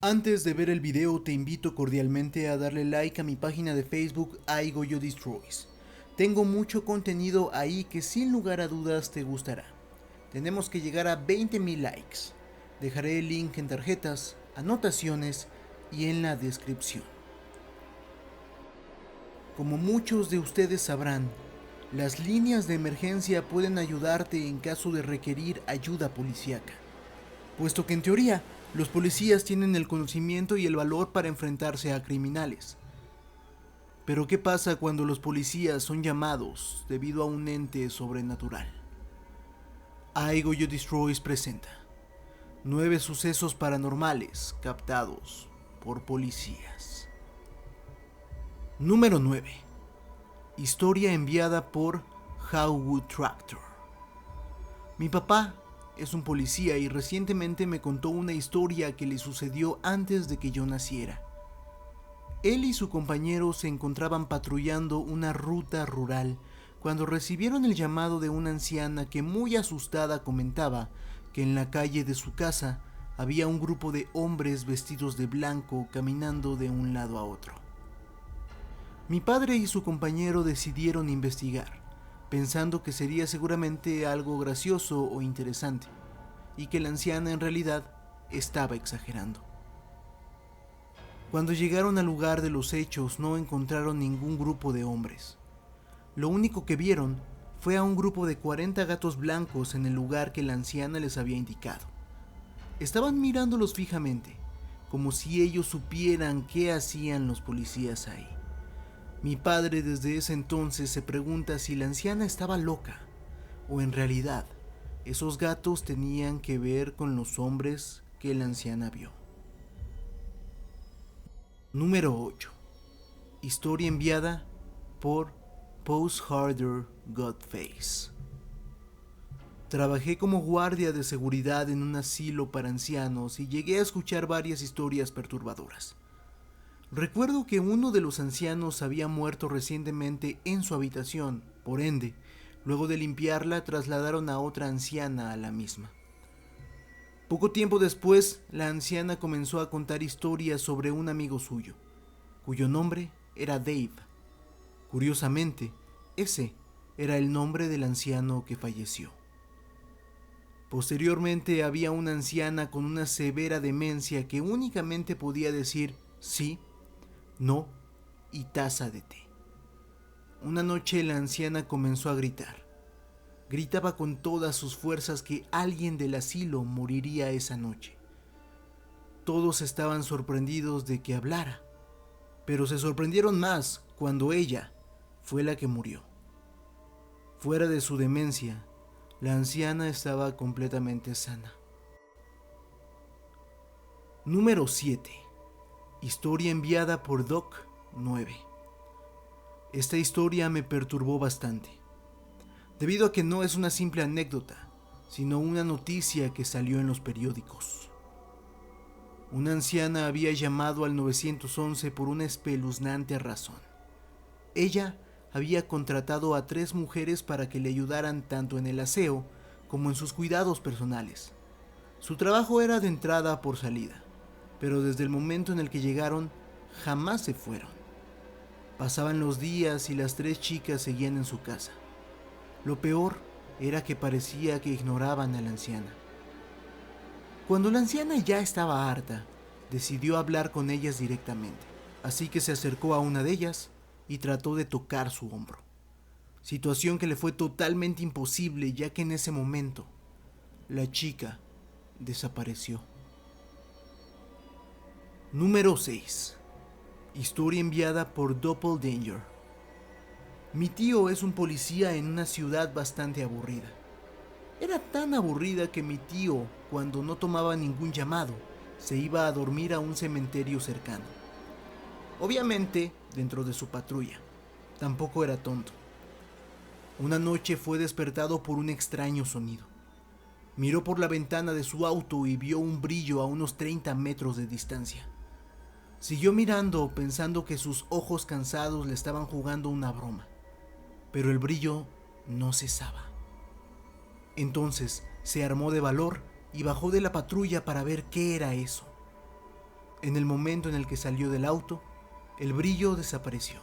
Antes de ver el video te invito cordialmente a darle like a mi página de Facebook iGoyo Destroys. Tengo mucho contenido ahí que sin lugar a dudas te gustará. Tenemos que llegar a 20,000 likes. Dejaré el link en tarjetas, anotaciones y en la descripción. Como muchos de ustedes sabrán, las líneas de emergencia pueden ayudarte en caso de requerir ayuda policíaca, puesto que en teoría los policías tienen el conocimiento y el valor para enfrentarse a criminales. Pero ¿qué pasa cuando los policías son llamados debido a un ente sobrenatural? iGoyo Destroys presenta 9 sucesos paranormales captados por policías. Número 9. Historia enviada por Howwood Tractor. Mi papá es un policía y recientemente me contó una historia que le sucedió antes de que yo naciera. Él y su compañero se encontraban patrullando una ruta rural cuando recibieron el llamado de una anciana que muy asustada comentaba que en la calle de su casa había un grupo de hombres vestidos de blanco caminando de un lado a otro. Mi padre y su compañero decidieron investigar, pensando que sería seguramente algo gracioso o interesante, y que la anciana en realidad estaba exagerando. Cuando llegaron al lugar de los hechos no encontraron ningún grupo de hombres. Lo único que vieron fue a un grupo de 40 gatos blancos en el lugar que la anciana les había indicado. Estaban mirándolos fijamente, como si ellos supieran qué hacían los policías ahí. Mi padre desde ese entonces se pregunta si la anciana estaba loca, o en realidad esos gatos tenían que ver con los hombres que la anciana vio. Número 8. Historia enviada por Postharder Godface. Trabajé como guardia de seguridad en un asilo para ancianos y llegué a escuchar varias historias perturbadoras. Recuerdo que uno de los ancianos había muerto recientemente en su habitación, por ende, luego de limpiarla trasladaron a otra anciana a la misma. Poco tiempo después, la anciana comenzó a contar historias sobre un amigo suyo, cuyo nombre era Dave. Curiosamente, ese era el nombre del anciano que falleció. Posteriormente había una anciana con una severa demencia que únicamente podía decir sí, no y taza de té. Una noche la anciana comenzó a gritar. Gritaba con todas sus fuerzas que alguien del asilo moriría esa noche. Todos estaban sorprendidos de que hablara, pero se sorprendieron más cuando ella fue la que murió. Fuera de su demencia, la anciana estaba completamente sana. Número 7. Historia enviada por Doc 9. Esta historia me perturbó bastante, debido a que no es una simple anécdota, sino una noticia que salió en los periódicos. Una anciana había llamado al 911 por una espeluznante razón. Ella había contratado a 3 mujeres para que le ayudaran tanto en el aseo como en sus cuidados personales. Su trabajo era de entrada por salida, pero desde el momento en el que llegaron, jamás se fueron. Pasaban los días y las 3 chicas seguían en su casa. Lo peor era que parecía que ignoraban a la anciana. Cuando la anciana ya estaba harta, decidió hablar con ellas directamente, así que se acercó a una de ellas y trató de tocar su hombro. Situación que le fue totalmente imposible, ya que en ese momento la chica desapareció. Número 6. Historia enviada por Doppeldanger. Mi tío es un policía en una ciudad bastante aburrida. Era tan aburrida que mi tío, cuando no tomaba ningún llamado, se iba a dormir a un cementerio cercano. Obviamente, dentro de su patrulla. Tampoco era tonto. Una noche fue despertado por un extraño sonido. Miró por la ventana de su auto y vio un brillo a unos 30 metros de distancia. Siguió mirando pensando que sus ojos cansados le estaban jugando una broma, pero el brillo no cesaba. Entonces se armó de valor y bajó de la patrulla para ver qué era eso. En el momento en el que salió del auto, el brillo desapareció.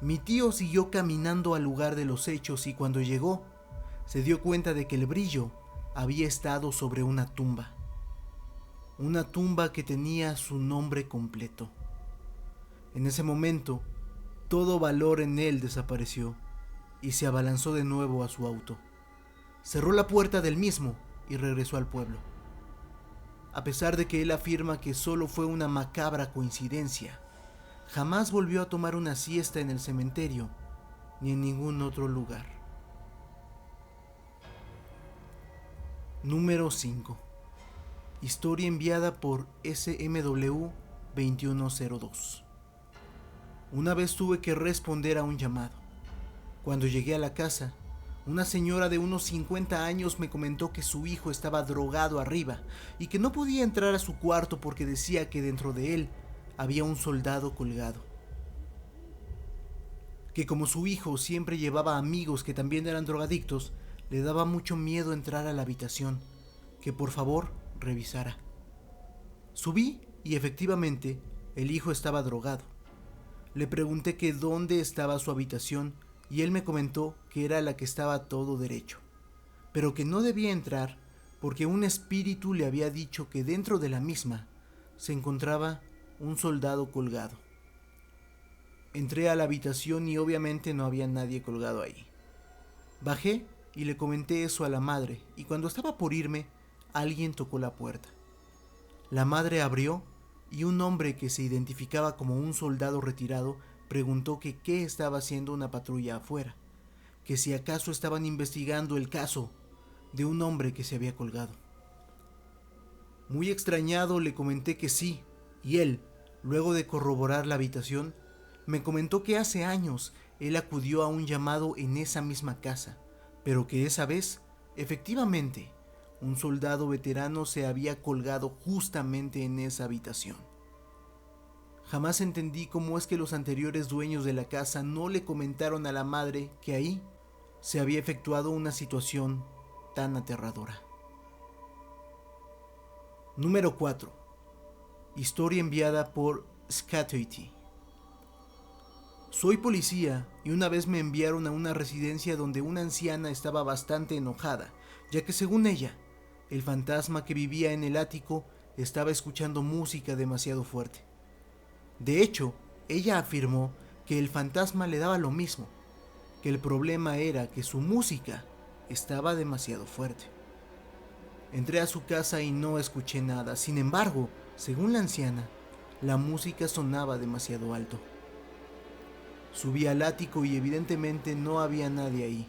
Mi tío siguió caminando al lugar de los hechos y cuando llegó, se dio cuenta de que el brillo había estado sobre una tumba. Una tumba que tenía su nombre completo. En ese momento, todo valor en él desapareció y se abalanzó de nuevo a su auto. Cerró la puerta del mismo y regresó al pueblo. A pesar de que él afirma que solo fue una macabra coincidencia, jamás volvió a tomar una siesta en el cementerio ni en ningún otro lugar. Número 5. Historia enviada por SMW2102. Una vez tuve que responder a un llamado. Cuando llegué a la casa, una señora de unos 50 años me comentó que su hijo estaba drogado arriba y que no podía entrar a su cuarto porque decía que dentro de él había un soldado colgado. Que como su hijo siempre llevaba amigos que también eran drogadictos, le daba mucho miedo entrar a la habitación, que por favor revisara. Subí y efectivamente el hijo estaba drogado. Le pregunté que dónde estaba su habitación y él me comentó que era la que estaba todo derecho, pero que no debía entrar porque un espíritu le había dicho que dentro de la misma se encontraba un soldado colgado. Entré a la habitación y obviamente no había nadie colgado ahí. Bajé y le comenté eso a la madre y cuando estaba por irme, alguien tocó la puerta. La madre abrió y un hombre que se identificaba como un soldado retirado preguntó que qué estaba haciendo una patrulla afuera, que si acaso estaban investigando el caso de un hombre que se había colgado. Muy extrañado le comenté que sí, y él, luego de corroborar la habitación, me comentó que hace años él acudió a un llamado en esa misma casa, pero que esa vez, efectivamente, un soldado veterano se había colgado justamente en esa habitación. Jamás entendí cómo es que los anteriores dueños de la casa no le comentaron a la madre que ahí se había efectuado una situación tan aterradora. Número 4. Historia enviada por Scatoity. Soy policía y una vez me enviaron a una residencia donde una anciana estaba bastante enojada, ya que según ella, el fantasma que vivía en el ático estaba escuchando música demasiado fuerte. De hecho, ella afirmó que el fantasma le daba lo mismo, que el problema era que su música estaba demasiado fuerte. Entré a su casa y no escuché nada, sin embargo, según la anciana, la música sonaba demasiado alto. Subí al ático y evidentemente no había nadie ahí.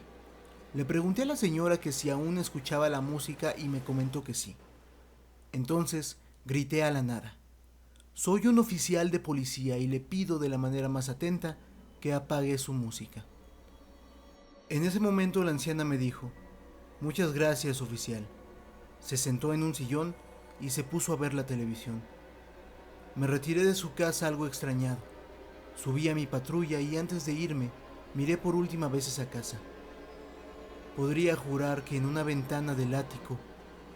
Le pregunté a la señora que si aún escuchaba la música y me comentó que sí. Entonces grité a la nada: soy un oficial de policía y le pido de la manera más atenta que apague su música. En ese momento la anciana me dijo: muchas gracias, oficial. Se sentó en un sillón y se puso a ver la televisión. Me retiré de su casa algo extrañado. Subí a mi patrulla y antes de irme, miré por última vez esa casa. Podría jurar que en una ventana del ático,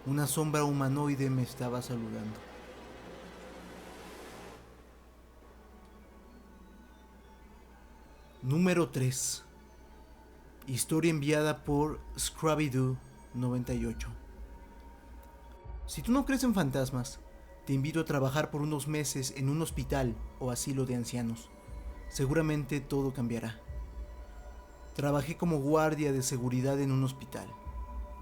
una sombra humanoide me estaba saludando. Número 3. Historia enviada por Scrappy-Doo98. Si tú no crees en fantasmas, te invito a trabajar por unos meses en un hospital o asilo de ancianos. Seguramente todo cambiará. Trabajé como guardia de seguridad en un hospital.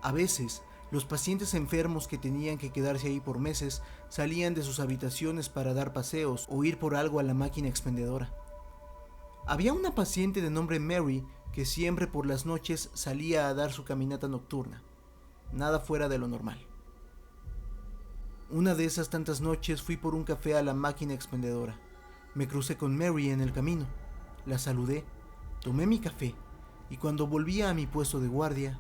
A veces, los pacientes enfermos que tenían que quedarse ahí por meses salían de sus habitaciones para dar paseos o ir por algo a la máquina expendedora. Había una paciente de nombre Mary que siempre por las noches salía a dar su caminata nocturna. Nada fuera de lo normal. Una de esas tantas noches fui por un café a la máquina expendedora. Me crucé con Mary en el camino. La saludé, tomé mi café y cuando volvía a mi puesto de guardia,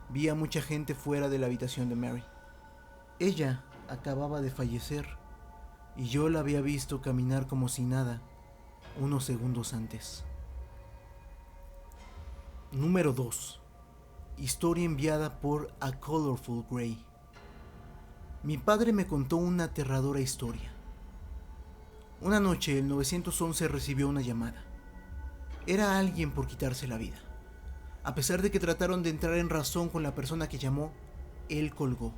vi a mucha gente fuera de la habitación de Mary. Ella acababa de fallecer y yo la había visto caminar como si nada unos segundos antes. Número 2. Historia enviada por A Colorful Grey. Mi padre me contó una aterradora historia. Una noche el 911 recibió una llamada. Era alguien por quitarse la vida. A pesar de que trataron de entrar en razón con la persona que llamó, él colgó.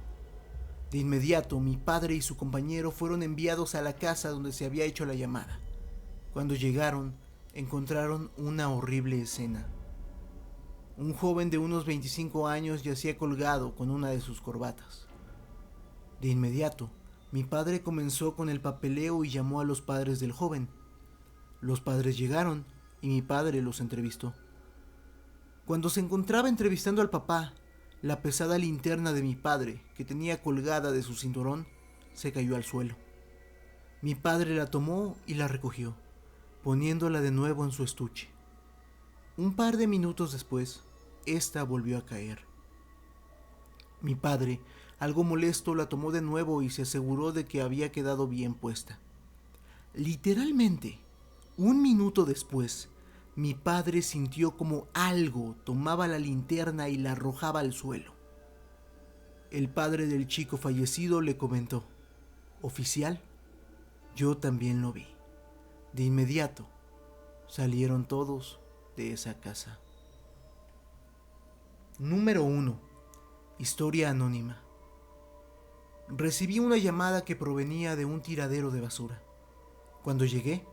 De inmediato, mi padre y su compañero fueron enviados a la casa donde se había hecho la llamada. Cuando llegaron, encontraron una horrible escena. Un joven de unos 25 años yacía colgado con una de sus corbatas. De inmediato, mi padre comenzó con el papeleo y llamó a los padres del joven. Los padres llegaron y mi padre los entrevistó. Cuando se encontraba entrevistando al papá, la pesada linterna de mi padre, que tenía colgada de su cinturón, se cayó al suelo. Mi padre la tomó y la recogió, poniéndola de nuevo en su estuche. Un par de minutos después, esta volvió a caer. Mi padre, algo molesto, la tomó de nuevo y se aseguró de que había quedado bien puesta. Literalmente, un minuto después, mi padre sintió como algo tomaba la linterna y la arrojaba al suelo. El padre del chico fallecido le comentó: «Oficial, yo también lo vi». De inmediato, salieron todos de esa casa. Número 1. Historia anónima. Recibí una llamada que provenía de un tiradero de basura. Cuando llegué,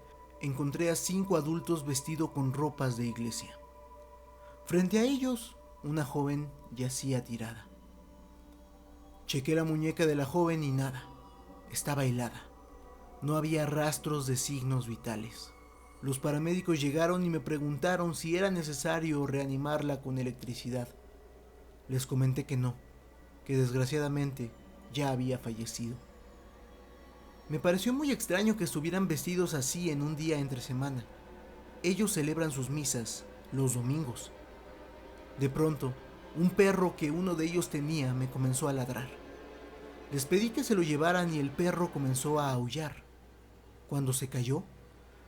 encontré a 5 adultos vestidos con ropas de iglesia. Frente a ellos, una joven yacía tirada. Chequé la muñeca de la joven y nada, estaba helada. No había rastros de signos vitales. Los paramédicos llegaron y me preguntaron si era necesario reanimarla con electricidad. Les comenté que no, que desgraciadamente ya había fallecido. Me pareció muy extraño que estuvieran vestidos así en un día entre semana. Ellos celebran sus misas los domingos. De pronto, un perro que uno de ellos tenía me comenzó a ladrar. Les pedí que se lo llevaran y el perro comenzó a aullar. Cuando se cayó,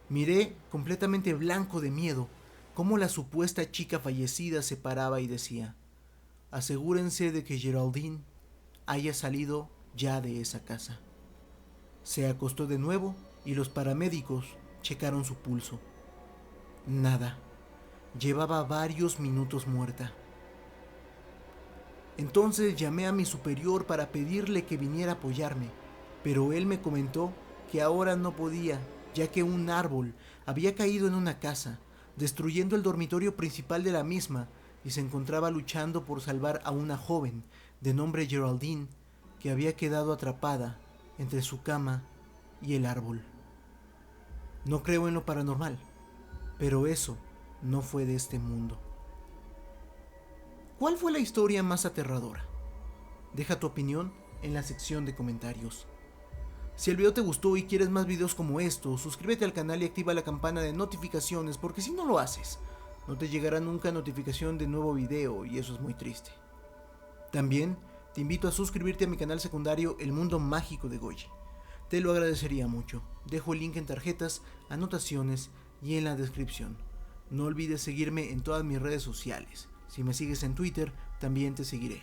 miré completamente blanco de miedo cómo la supuesta chica fallecida se paraba y decía: «Asegúrense de que Geraldine haya salido ya de esa casa». Se acostó de nuevo y los paramédicos checaron su pulso. Nada. Llevaba varios minutos muerta. Entonces llamé a mi superior para pedirle que viniera a apoyarme, pero él me comentó que ahora no podía, ya que un árbol había caído en una casa, destruyendo el dormitorio principal de la misma, y se encontraba luchando por salvar a una joven de nombre Geraldine que había quedado atrapada entre su cama y el árbol. No creo en lo paranormal, pero eso no fue de este mundo. ¿Cuál fue la historia más aterradora? Deja tu opinión en la sección de comentarios. Si el video te gustó y quieres más videos como estos, suscríbete al canal y activa la campana de notificaciones, porque si no lo haces, no te llegará nunca notificación de nuevo video y eso es muy triste. También te invito a suscribirte a mi canal secundario El Mundo Mágico de Goji. Te lo agradecería mucho. Dejo el link en tarjetas, anotaciones y en la descripción. No olvides seguirme en todas mis redes sociales. Si me sigues en Twitter, también te seguiré.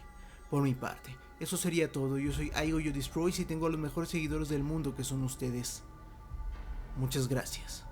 Por mi parte, eso sería todo. Yo soy iGoYoDestroys y tengo a los mejores seguidores del mundo, que son ustedes. Muchas gracias.